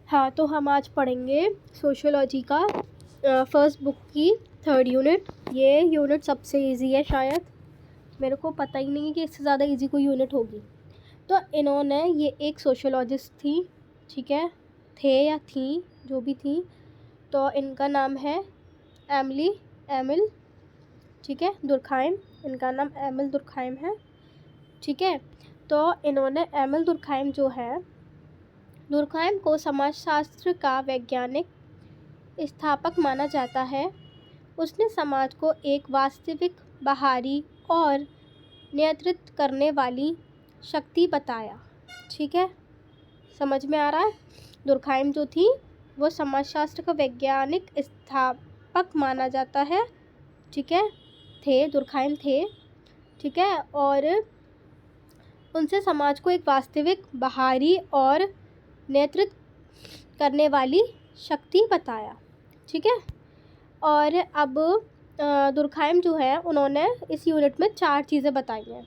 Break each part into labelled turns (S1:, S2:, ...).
S1: हाँ, तो हम आज पढ़ेंगे सोशियोलॉजी का फर्स्ट बुक की थर्ड यूनिट। ये यूनिट सबसे इजी है, शायद मेरे को पता ही नहीं है कि इससे ज़्यादा इजी कोई यूनिट होगी। तो इन्होंने, ये एक सोशियोलॉजिस्ट थी, ठीक है, थे या थी, जो भी थी, तो इनका नाम है एमिल, ठीक है, दुर्खाइम। इनका नाम एमिल दुर्खाइम है, ठीक है। तो इन्होंने एमिल दुर्खाइम जो है, दुर्खाइम को समाजशास्त्र का वैज्ञानिक स्थापक माना जाता है। उसने समाज को एक वास्तविक, बाहरी और नियंत्रित करने वाली शक्ति बताया, ठीक है, समझ में आ रहा है। दुर्खाइम जो थी वो समाजशास्त्र का वैज्ञानिक स्थापक माना जाता है, ठीक है, दुर्खाइम थे, ठीक है, और उनसे समाज को एक वास्तविक, बाहरी और नियंत्रित करने वाली शक्ति बताया, ठीक है। और अब दुर्खाइम जो है, उन्होंने इस यूनिट में 4 चीज़ें बताई हैं,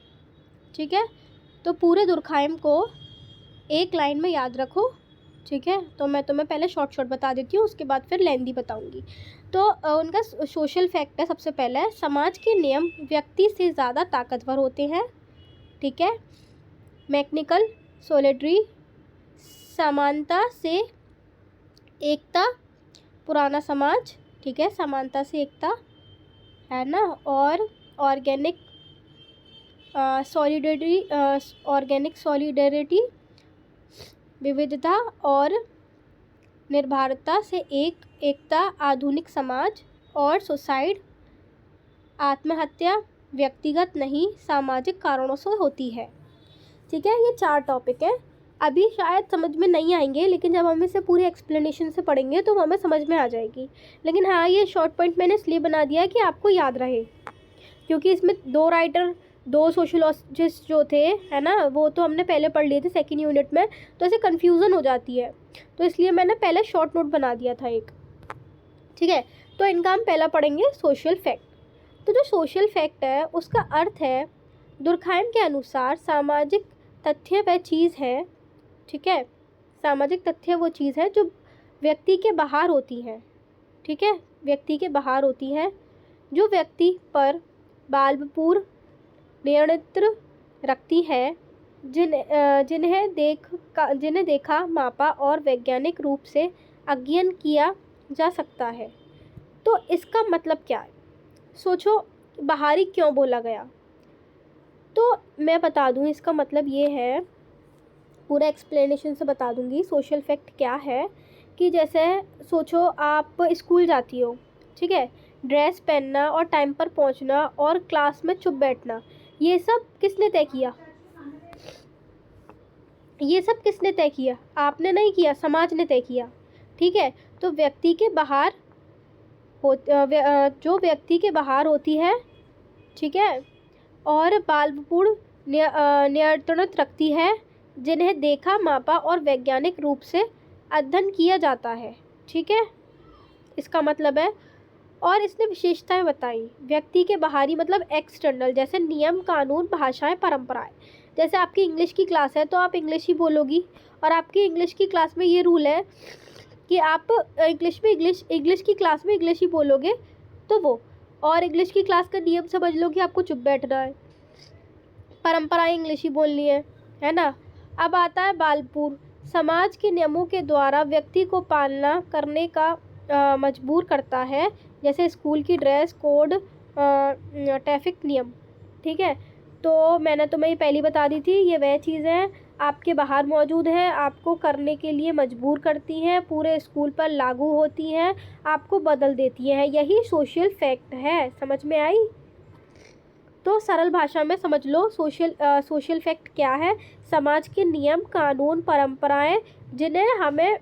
S1: ठीक है। तो पूरे दुर्खाइम को एक लाइन में याद रखो, ठीक है। तो मैं तुम्हें पहले शॉर्ट बता देती हूँ, उसके बाद फिर लेंदी बताऊँगी। तो उनका सोशल फैक्ट है, सबसे पहले समाज के नियम व्यक्ति से ज़्यादा ताकतवर होते हैं, ठीक है। मैकेनिकल सॉलिडरी, समानता से एकता, पुराना समाज, ठीक है, समानता से एकता है ना। और ऑर्गेनिक सॉलिडरिटी, विविधता और निर्भरता से एकता, आधुनिक समाज। और सुसाइड, आत्महत्या व्यक्तिगत नहीं सामाजिक कारणों से होती है, ठीक है। ये 4 टॉपिक हैं। अभी शायद समझ में नहीं आएंगे, लेकिन जब हम इसे पूरी एक्सप्लेनेशन से पढ़ेंगे तो हमें समझ में आ जाएगी। लेकिन हाँ, ये शॉर्ट पॉइंट मैंने इसलिए बना दिया है कि आपको याद रहे, क्योंकि इसमें 2 राइटर, 2 सोशियोलॉजिस्ट जो थे, है ना, वो तो हमने पहले पढ़ लिए थे सेकेंड यूनिट में, तो ऐसे कन्फ्यूज़न हो जाती है, तो इसलिए मैंने पहले शॉर्ट नोट बना दिया था एक, ठीक है। तो इनका हम पहला पढ़ेंगे सोशल फैक्ट। तो जो सोशल फैक्ट है उसका अर्थ है, दुर्खाइम के अनुसार सामाजिक तथ्य वह चीज़ है, ठीक है, सामाजिक तथ्य वो चीज़ है जो व्यक्ति के बाहर होती है, ठीक है, व्यक्ति के बाहर होती है, जो व्यक्ति पर बलपूर्वक नियंत्रण रखती है, जिन्हें देखा, मापा और वैज्ञानिक रूप से अध्ययन किया जा सकता है। तो इसका मतलब क्या है, सोचो, बाहरी क्यों बोला गया, तो मैं बता दूं इसका मतलब ये है, पूरा एक्सप्लेनेशन से बता दूंगी। सोशल फैक्ट क्या है कि जैसे सोचो, आप स्कूल जाती हो, ठीक है, ड्रेस पहनना और टाइम पर पहुंचना और क्लास में चुप बैठना, ये सब किसने तय किया? ये सब किसने तय किया? आपने नहीं किया, समाज ने तय किया, ठीक है। तो व्यक्ति के बाहर जो व्यक्ति के बाहर होती है, ठीक है, और बलपूर्वक नियंत्रण रखती है, जिन्हें देखा, मापा और वैज्ञानिक रूप से अध्ययन किया जाता है, ठीक है, इसका मतलब है। और इसने विशेषताएं बताई, व्यक्ति के बाहरी मतलब एक्सटर्नल, जैसे नियम, कानून, भाषाएं, परंपराएं। जैसे आपकी इंग्लिश की क्लास है तो आप इंग्लिश ही बोलोगी, और आपकी इंग्लिश की क्लास में ये रूल है कि आप इंग्लिश की क्लास में इंग्लिश ही बोलोगे, तो वो, और इंग्लिश की क्लास का नियम समझ लो कि आपको चुप बैठना है, परंपराएं इंग्लिश ही बोलनी है ना। अब आता है बलपूर्वक, समाज के नियमों के द्वारा व्यक्ति को पालना करने का मजबूर करता है, जैसे स्कूल की ड्रेस कोड, ट्रैफिक नियम, ठीक है। तो मैंने तुम्हें पहली बता दी थी, ये वह चीज़ें आपके बाहर मौजूद हैं, आपको करने के लिए मजबूर करती हैं, पूरे स्कूल पर लागू होती हैं, आपको बदल देती हैं, यही सोशल फैक्ट है। समझ में आई? तो सरल भाषा में समझ लो, सोशल फैक्ट क्या है? समाज के नियम, कानून, परंपराएं जिन्हें हमें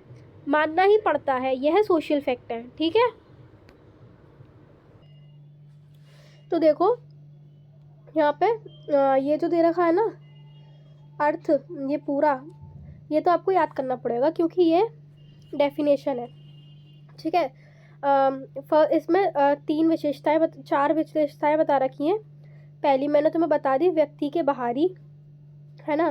S1: मानना ही पड़ता है, यह सोशल फैक्ट है, ठीक है। तो देखो यहाँ पे ये जो दे रखा है ना अर्थ, ये पूरा, ये तो आपको याद करना पड़ेगा क्योंकि ये डेफिनेशन है, ठीक है। इसमें 4 विशेषताएं बता रखी हैं। पहली मैंने तुम्हें बता दी, व्यक्ति के बाहरी, है ना।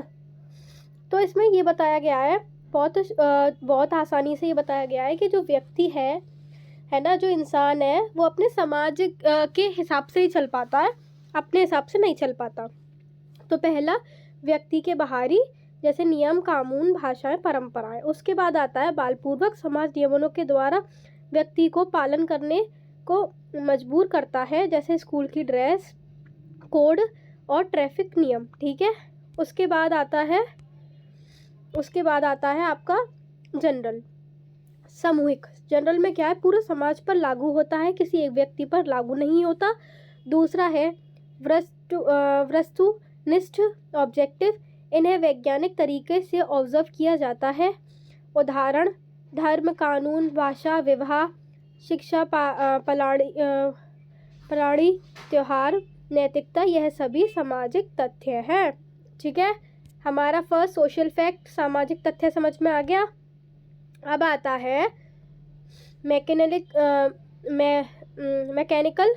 S1: तो इसमें ये बताया गया है, बहुत आसानी से ये बताया गया है कि जो व्यक्ति है ना, जो इंसान है वो अपने समाज के हिसाब से ही चल पाता है, अपने हिसाब से नहीं चल पाता। तो पहला व्यक्ति के बाहरी, जैसे नियम, कानून, भाषाएं, परंपराएं। उसके बाद आता है बालपूर्वक, समाज नियमों के द्वारा व्यक्ति को पालन करने को मजबूर करता है, जैसे स्कूल की ड्रेस कोड और ट्रैफिक नियम। ठीक है। उसके बाद आता है आपका जनरल, सामूहिक। जनरल में क्या है, पूरे समाज पर लागू होता है, किसी एक व्यक्ति पर लागू नहीं होता। दूसरा है वस्तुनिष्ठ, ऑब्जेक्टिव। इन्हें वैज्ञानिक तरीके से ऑब्जर्व किया जाता है। उदाहरण धर्म, कानून, भाषा, विवाह, शिक्षा, प्राणी, त्योहार, नैतिकता, यह सभी सामाजिक तथ्य हैं। ठीक है। हमारा फर्स्ट सोशल फैक्ट, सामाजिक तथ्य समझ में आ गया। अब आता है मैकेनिकल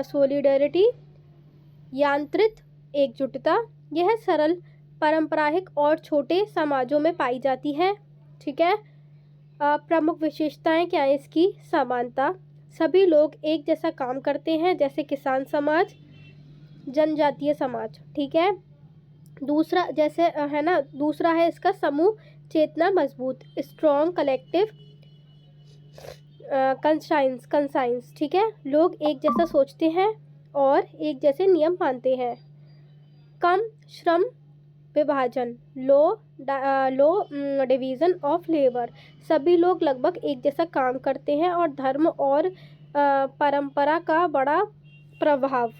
S1: सोलिडरिटी, यांत्रिक एकजुटता। यह सरल, पारंपरिक और छोटे समाजों में पाई जाती है। ठीक है। प्रमुख विशेषताएं क्या है इसकी? समानता, सभी लोग एक जैसा काम करते हैं, जैसे किसान समाज, जनजातीय समाज। ठीक है। दूसरा जैसे है ना, दूसरा है इसका समूह चेतना मजबूत, स्ट्रॉन्ग कलेक्टिव कंसाइंस। ठीक है। लोग एक जैसा सोचते हैं और एक जैसे नियम मानते हैं। कम श्रम विभाजन, लो डिवीज़न ऑफ लेबर, सभी लोग लगभग एक जैसा काम करते हैं। और धर्म और परंपरा का बड़ा प्रभाव।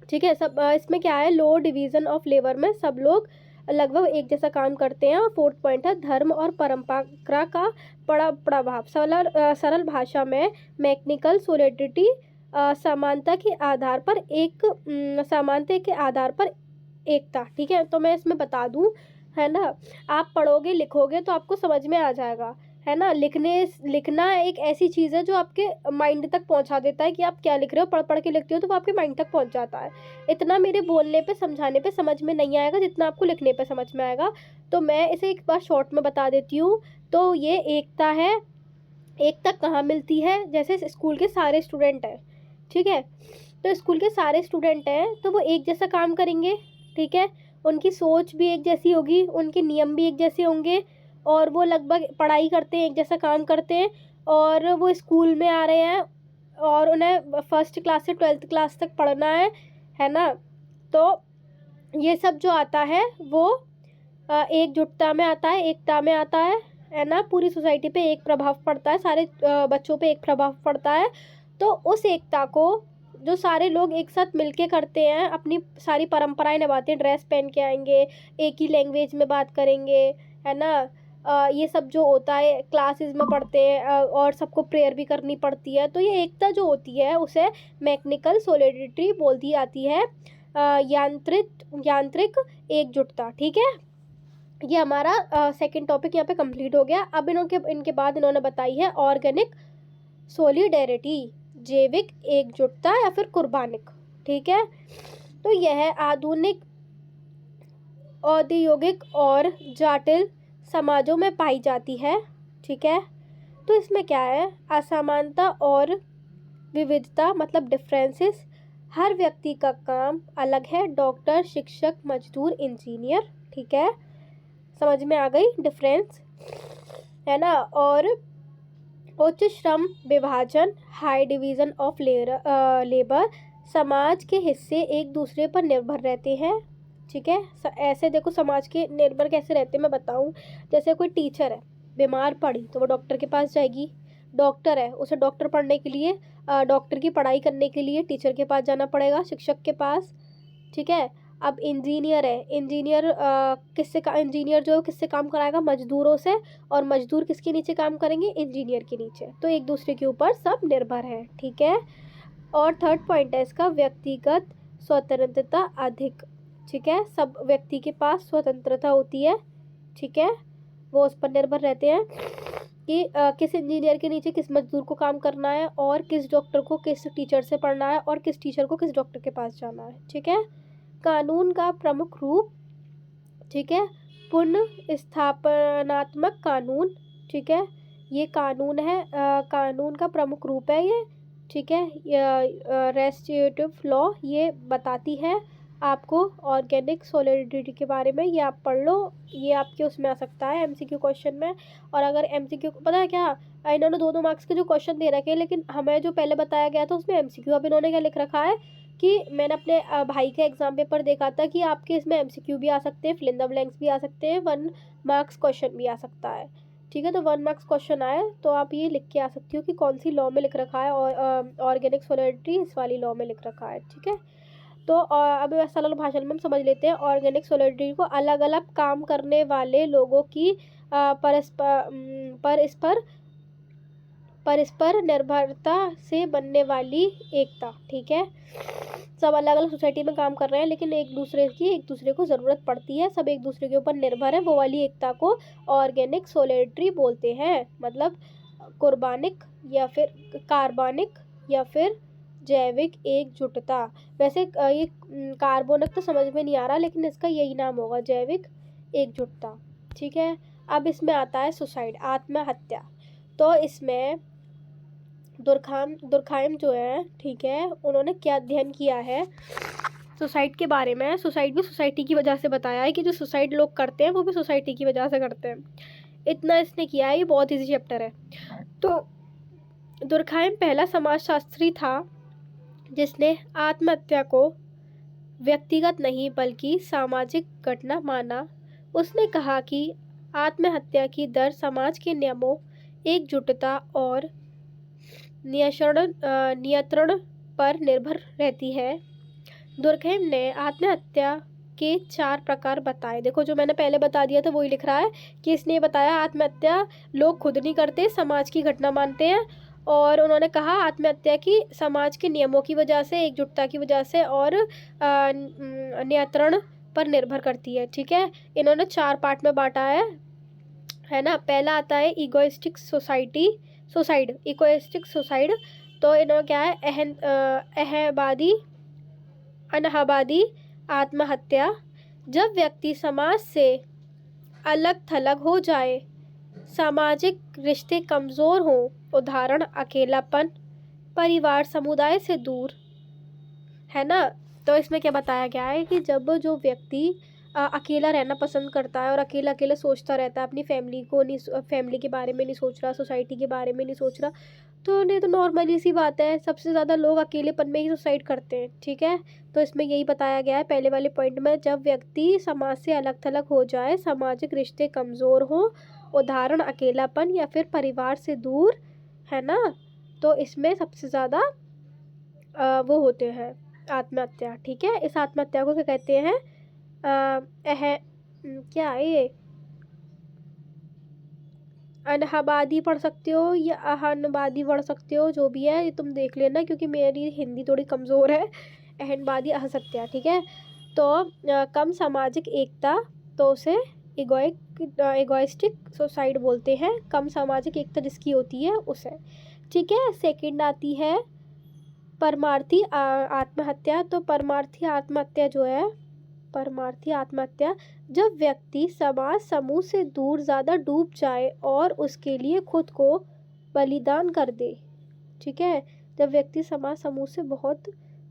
S1: ठीक है। सब इसमें क्या है, लो डिवीज़न ऑफ लेबर में सब लोग लगभग एक जैसा काम करते हैं। और फोर्थ पॉइंट है धर्म और परंपरा का बड़ा प्रभाव। सरल भाषा में मैकेनिकल सोलिडरिटी, समानता के आधार पर एकता। ठीक है। तो मैं इसमें बता दूं, है ना, आप पढ़ोगे लिखोगे तो आपको समझ में आ जाएगा, है ना। लिखना एक ऐसी चीज़ है जो आपके माइंड तक पहुंचा देता है कि आप क्या लिख रहे हो। पढ़ के लिखते हो तो वो आपके माइंड तक पहुंच जाता है। इतना मेरे बोलने पे समझाने पे समझ में नहीं आएगा जितना आपको लिखने पे समझ में आएगा। तो मैं इसे एक बार शॉर्ट में बता देती हूँ। तो ये एकता है। एकता कहाँ मिलती है? जैसे स्कूल के सारे स्टूडेंट हैं, ठीक है, तो स्कूल के सारे स्टूडेंट हैं तो वो एक जैसा काम करेंगे। ठीक है। उनकी सोच भी एक जैसी होगी, उनके नियम भी एक जैसे होंगे, और वो लगभग पढ़ाई करते हैं, एक जैसा काम करते हैं। और वो स्कूल में आ रहे हैं और उन्हें फर्स्ट क्लास से 12th क्लास तक पढ़ना है ना। तो ये सब जो आता है वो एकजुटता में आता है, एकता में आता है ना। पूरी सोसाइटी पे एक प्रभाव पड़ता है, सारे बच्चों पे एक प्रभाव पड़ता है। तो उस एकता को जो सारे लोग एक साथ मिलके करते हैं, अपनी सारी परंपराएं निभाते हैं, ड्रेस पहन के आएंगे, एक ही लैंग्वेज में बात करेंगे, है ना। ये सब जो होता है, क्लासेस में पढ़ते हैं और सबको प्रेयर भी करनी पड़ती है। तो ये एकता जो होती है उसे मैकेनिकल सोलिडरिटी बोल दी जाती है, यांत्रिक एकजुटता। ठीक है। ये हमारा सेकंड टॉपिक यहाँ पे कंप्लीट हो गया। अब इनके बाद इन्होंने बताई है ऑर्गेनिक सोलिडरिटी, जैविक एकजुटता या फिर कुर्बानिक। ठीक है। तो यह आधुनिक, औद्योगिक और जटिल समाजों में पाई जाती है। ठीक है। तो इसमें क्या है, असमानता और विविधता, मतलब डिफरेंसेस। हर व्यक्ति का काम अलग है, डॉक्टर, शिक्षक, मजदूर, इंजीनियर। ठीक है। समझ में आ गई डिफरेंस, है ना। और उच्च श्रम विभाजन, हाई डिवीज़न ऑफ लेबर, समाज के हिस्से एक दूसरे पर निर्भर रहते हैं। ठीक है। ऐसे देखो समाज के निर्भर कैसे रहते हैं मैं बताऊं। जैसे कोई टीचर है, बीमार पड़ी तो वो डॉक्टर के पास जाएगी। डॉक्टर है, उसे डॉक्टर पढ़ने के लिए, डॉक्टर की पढ़ाई करने के लिए टीचर के पास जाना पड़ेगा, शिक्षक के पास। ठीक है। अब इंजीनियर है, इंजीनियर जो किससे काम कराएगा? मजदूरों से। और मजदूर किसके नीचे काम करेंगे? इंजीनियर के नीचे। तो एक दूसरे के ऊपर सब निर्भर है। ठीक है। और थर्ड पॉइंट है इसका, व्यक्तिगत स्वतंत्रता अधिक। ठीक है। सब व्यक्ति के पास स्वतंत्रता होती है। ठीक है। वो उस पर निर्भर रहते हैं कि किस इंजीनियर के नीचे किस मजदूर को काम करना है, और किस डॉक्टर को किस टीचर से पढ़ना है, और किस टीचर को किस डॉक्टर के पास जाना है। ठीक है। कानून का प्रमुख रूप, ठीक है, पुनर्स्थापनात्मक कानून, ठीक है, ये कानून है, कानून का प्रमुख रूप है ये, ठीक है। रेस्टिट्यूटिव लॉ ये बताती है आपको ऑर्गेनिक सॉलिडिटी के बारे में, ये आप पढ़ लो, ये आपके उसमें आ सकता है एमसीक्यू क्वेश्चन में। और अगर एमसीक्यू पता है क्या, इन्होंने 2-2 मार्क्स के जो क्वेश्चन दे रखे हैं, लेकिन हमें जो पहले बताया गया था उसमें एमसीक्यू। अब इन्होंने क्या लिख रखा है कि मैंने अपने भाई के एग्जाम पेपर देखा था कि आपके इसमें एमसीक्यू भी आ सकते हैं, फिल इन द ब्लैंक्स भी आ सकते हैं, 1 मार्क्स क्वेश्चन भी आ सकता है, ठीक है। तो 1 मार्क्स क्वेश्चन आए तो आप ये लिख के आ सकती हो कि कौन सी लॉ में लिख रखा है, और ऑर्गेनिक सॉलिडिटी इस वाली लॉ में लिख रखा है, ठीक है। तो अब सरल भाषा में हम समझ लेते हैं ऑर्गेनिक सॉलिडिटी को अलग अलग काम करने वाले लोगों की परस्पर निर्भरता से बनने वाली एकता, ठीक है। सब अलग अलग सोसाइटी में काम कर रहे हैं, लेकिन एक दूसरे को ज़रूरत पड़ती है, सब एक दूसरे के ऊपर निर्भर है, वो वाली एकता को ऑर्गेनिक सॉलिडिटी बोलते हैं। मतलब कार्बनिक या फिर जैविक एकजुटता। वैसे ये कार्बनिक तो समझ में नहीं आ रहा, लेकिन इसका यही नाम होगा, जैविक एकजुटता, ठीक है। अब इसमें आता है सुसाइड, आत्महत्या। तो इसमें दुर्खाइम जो है, ठीक है, उन्होंने क्या अध्ययन किया है सुसाइड के बारे में। सुसाइड भी सोसाइटी की वजह से बताया है कि जो सुसाइड लोग करते हैं वो भी सोसाइटी की वजह से करते हैं, इतना इसने किया है, ये बहुत ईजी चैप्टर है। तो दुर्खाइम पहला समाजशास्त्री था जिसने आत्महत्या को व्यक्तिगत नहीं बल्कि सामाजिक घटना माना। उसने कहा कि आत्महत्या की दर समाज के नियमों, एकजुटता और नियंत्रण पर निर्भर रहती है। दुर्खैम ने आत्महत्या के 4 प्रकार बताए। देखो जो मैंने पहले बता दिया था वही लिख रहा है कि इसने बताया आत्महत्या लोग खुद नहीं करते, समाज की घटना मानते हैं। और उन्होंने कहा आत्महत्या की समाज के नियमों की वजह से, एकजुटता की वजह से और नियंत्रण पर निर्भर करती है, ठीक है। इन्होंने 4 पार्ट में बांटा है ना। पहला आता है इगोइस्टिक सुसाइड। तो इन्होंने क्या है, अनहबादी आत्महत्या, जब व्यक्ति समाज से अलग थलग हो जाए, सामाजिक रिश्ते कमज़ोर हों, उदाहरण अकेलापन, परिवार समुदाय से दूर, है ना। तो इसमें क्या बताया गया है कि जब जो व्यक्ति अकेला रहना पसंद करता है और अकेला सोचता रहता है, अपनी फैमिली के बारे में नहीं सोच रहा, सोसाइटी के बारे में नहीं सोच रहा, तो नहीं, तो नॉर्मली सी बात है, सबसे ज़्यादा लोग अकेलेपन में ही सुसाइड करते हैं, ठीक है। तो इसमें यही बताया गया है पहले वाले पॉइंट में, जब व्यक्ति समाज से अलग थलग हो जाए, सामाजिक रिश्ते कमज़ोर हों, उदाहरण अकेलापन या फिर परिवार से दूर, है ना। तो इसमें सबसे ज़्यादा वो होते हैं आत्महत्या, ठीक है। इस आत्महत्या को क्या कहते हैं, क्या है ये, अनहबादी पढ़ सकते हो या अहनबादी पढ़ सकते हो, जो भी है ये तुम देख लेना, क्योंकि मेरी हिंदी थोड़ी कमज़ोर है। अहनबादी असत्या, ठीक है। तो कम सामाजिक एकता, तो उसे इगोइस्टिक सुसाइड बोलते हैं, कम सामाजिक एकता जिसकी होती है उसे, ठीक है। सेकंड आती है परमार्थी आत्महत्या। तो परमार्थी आत्महत्या जब व्यक्ति समाज समूह से दूर ज़्यादा डूब जाए और उसके लिए खुद को बलिदान कर दे, ठीक है। जब व्यक्ति समाज समूह से बहुत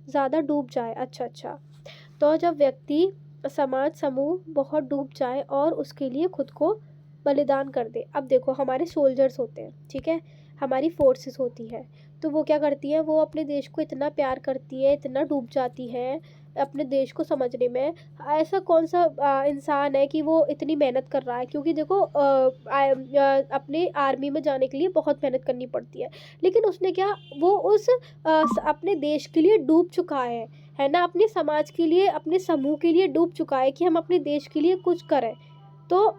S1: ज़्यादा डूब जाए, अच्छा, तो जब व्यक्ति समाज समूह बहुत डूब जाए और उसके लिए खुद को बलिदान कर दे। अब देखो हमारे सोल्जर्स होते हैं, ठीक है, हमारी फोर्सेस होती है, तो वो क्या करती हैं, वो अपने देश को इतना प्यार करती है, इतना डूब जाती है अपने देश को समझने में। ऐसा कौन सा इंसान है कि वो इतनी मेहनत कर रहा है, क्योंकि देखो अपने आर्मी में जाने के लिए बहुत मेहनत करनी पड़ती है, लेकिन उसने क्या, वो उस अपने देश के लिए डूब चुका है ना, अपने समाज के लिए, अपने समूह के लिए डूब चुका है कि हम अपने देश के लिए कुछ करें। तो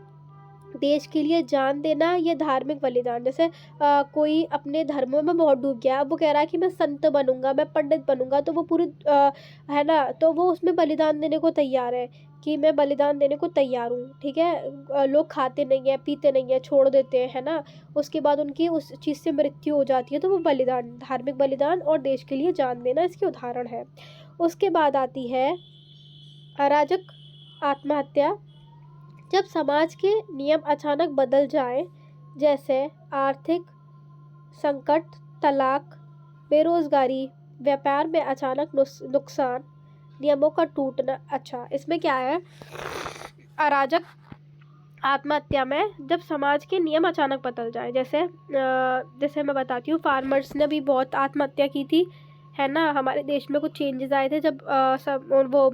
S1: देश के लिए जान देना, ये धार्मिक बलिदान। जैसे कोई अपने धर्म में बहुत डूब गया, अब वो कह रहा है कि मैं संत बनूंगा, मैं पंडित बनूंगा, तो वो पूरी है ना, तो वो उसमें बलिदान देने को तैयार है कि मैं बलिदान देने को तैयार हूँ, ठीक है। लोग खाते नहीं है, पीते नहीं है, छोड़ देते हैं, है ना, उसके बाद उनकी उस चीज़ से मृत्यु हो जाती है, तो वो बलिदान, धार्मिक बलिदान और देश के लिए जान देना इसके उदाहरण है। उसके बाद आती है अराजक आत्महत्या, जब समाज के नियम अचानक बदल जाएं, जैसे आर्थिक संकट, तलाक, बेरोजगारी, व्यापार में अचानक नुकसान, नियमों का टूटना। अच्छा, इसमें क्या है, अराजक आत्महत्या में जब समाज के नियम अचानक बदल जाए, जैसे मैं बताती हूँ, फार्मर्स ने भी बहुत आत्महत्या की थी, है ना। हमारे देश में कुछ चेंजेस आए थे जब सब वो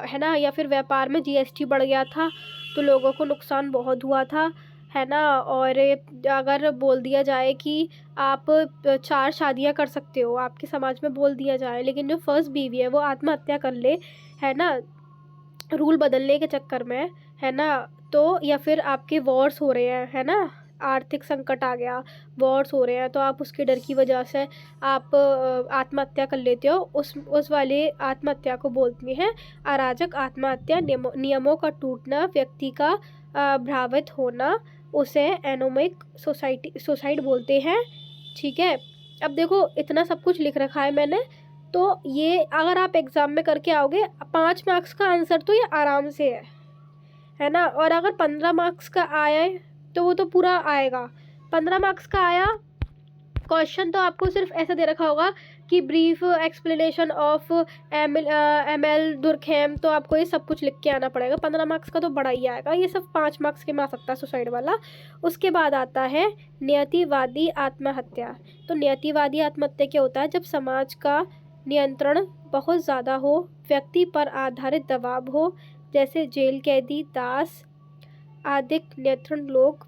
S1: है ना, या फिर व्यापार में जीएसटी बढ़ गया था तो लोगों को नुकसान बहुत हुआ था, है ना। और अगर बोल दिया जाए कि आप 4 शादियां कर सकते हो, आपके समाज में बोल दिया जाए, लेकिन जो फर्स्ट बीवी है वो आत्महत्या कर ले, है ना, रूल बदलने के चक्कर में, है ना, तो या फिर आपके वॉर्स हो रहे हैं, है ना, आर्थिक संकट आ गया, वॉर्स हो रहे हैं, तो आप उसके डर की वजह से आप आत्महत्या कर लेते हो, उस वाले आत्महत्या को बोलते हैं अराजक आत्महत्या। नियमों का टूटना, व्यक्ति का प्रभावित होना, उसे एनोमिक सुसाइड बोलते हैं। ठीक है, अब देखो इतना सब कुछ लिख रखा है मैंने, तो ये अगर आप एग्ज़ाम में करके आओगे 5 मार्क्स का आंसर तो ये आराम से है ना। और अगर 15 मार्क्स का आया है तो वो तो पूरा आएगा। 15 मार्क्स का आया क्वेश्चन तो आपको सिर्फ ऐसा दे रखा होगा कि brief explanation of Emile Durkheim, तो आपको ये सब कुछ लिख के आना पड़ेगा। 15 मार्क्स का तो बड़ा ही आएगा, ये सब 5 मार्क्स के में आ सकता है सुसाइड वाला। उसके बाद आता है नियतिवादी आत्महत्या। तो नियतिवादी आत्महत्या क्या होता है, जब समाज का नियंत्रण बहुत ज़्यादा हो, व्यक्ति पर आधारित दबाव हो, जैसे जेल कैदी, दास आदि नियंत्रण लोग।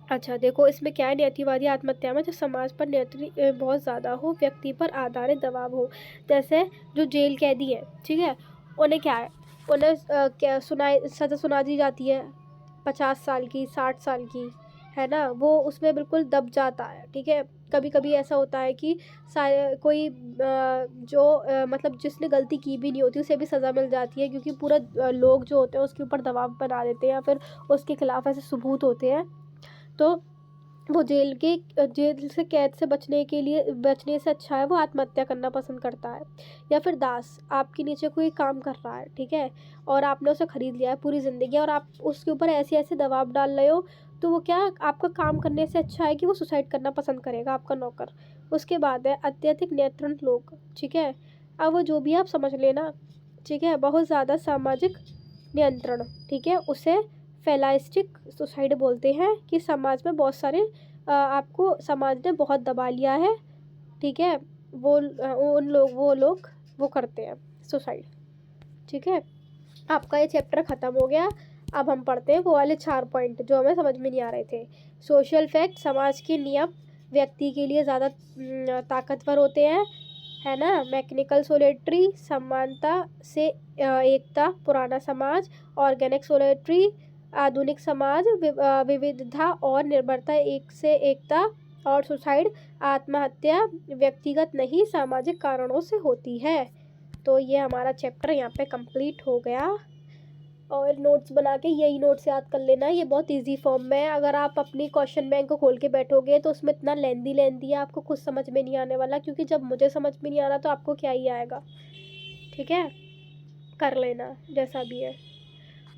S1: अच्छा देखो, इसमें क्या है, नियतिवादी आत्महत्या में जब समाज पर नियंत्रण बहुत ज़्यादा हो, व्यक्ति पर आधारित दबाव हो, जैसे जो जेल कैदी है, ठीक है, उन्हें क्या है, उन्हें क्या सज़ा सुना दी जाती है 50 साल की, 60 साल की, है ना, वो उसमें बिल्कुल दब जाता है। ठीक है, कभी कभी ऐसा होता है कि कोई मतलब जिसने गलती की भी नहीं होती उसे भी सज़ा मिल जाती है, क्योंकि पूरा लोग जो होते हैं उसके ऊपर दबाव बना देते हैं या फिर उसके खिलाफ ऐसे सबूत होते हैं, तो वो जेल से कैद से बचने से अच्छा है वो आत्महत्या करना पसंद करता है। या फिर दास, आपके नीचे कोई काम कर रहा है, ठीक है, और आपने उसे ख़रीद लिया है पूरी ज़िंदगी, और आप उसके ऊपर ऐसे ऐसे दबाव डाल रहे हो, तो वो क्या, आपका काम करने से अच्छा है कि वो सुसाइड करना पसंद करेगा, आपका नौकर। उसके बाद है अत्यधिक नियंत्रण लोग। ठीक है, अब वो जो भी आप समझ लेना, ठीक है, बहुत ज़्यादा सामाजिक नियंत्रण, ठीक है, उसे फेलाइस्टिक सुसाइड बोलते हैं, कि समाज में बहुत सारे आपको समाज ने बहुत दबा लिया है, ठीक है, वो लोग वो करते हैं सुसाइड। ठीक है, आपका ये चैप्टर ख़त्म हो गया। अब हम पढ़ते हैं वो वाले 4 पॉइंट जो हमें समझ में नहीं आ रहे थे। सोशल फैक्ट, समाज के नियम व्यक्ति के लिए ज़्यादा ताकतवर होते हैं, है ना। मैकेनिकल सोलेट्री, समानता से एकता, पुराना समाज। ऑर्गेनिक सोलेट्री, आधुनिक समाज, विविधता और निर्भरता, एक से एकता। और सुसाइड, आत्महत्या व्यक्तिगत नहीं सामाजिक कारणों से होती है। तो ये हमारा चैप्टर यहाँ पे कंप्लीट हो गया। और नोट्स बना के यही नोट्स याद कर लेना, ये बहुत इजी फॉर्म में है। अगर आप अपनी क्वेश्चन बैंक को खोल के बैठोगे तो उसमें इतना लेंदी है, आपको कुछ समझ में नहीं आने वाला, क्योंकि जब मुझे समझ में नहीं आ रहा तो आपको क्या ही आएगा। ठीक है, कर लेना जैसा भी है।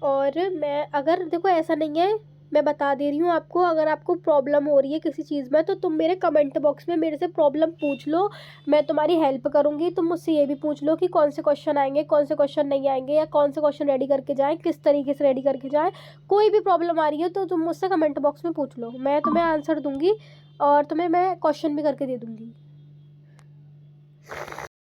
S1: और मैं अगर देखो ऐसा नहीं है, मैं बता दे रही हूँ आपको, अगर आपको प्रॉब्लम हो रही है किसी चीज़ में तो तुम मेरे कमेंट बॉक्स में मेरे से प्रॉब्लम पूछ लो, मैं तुम्हारी हेल्प करूँगी। तुम मुझसे ये भी पूछ लो कि कौन से क्वेश्चन आएंगे, कौन से क्वेश्चन नहीं आएंगे, या कौन से क्वेश्चन रेडी करके जाएँ, किस तरीके से रेडी करके जाएँ। कोई भी प्रॉब्लम आ रही है तो तुम मुझसे कमेंट बॉक्स में पूछ लो, मैं तुम्हें आंसर दूँगी और तुम्हें मैं क्वेश्चन भी करके दे दूँगी।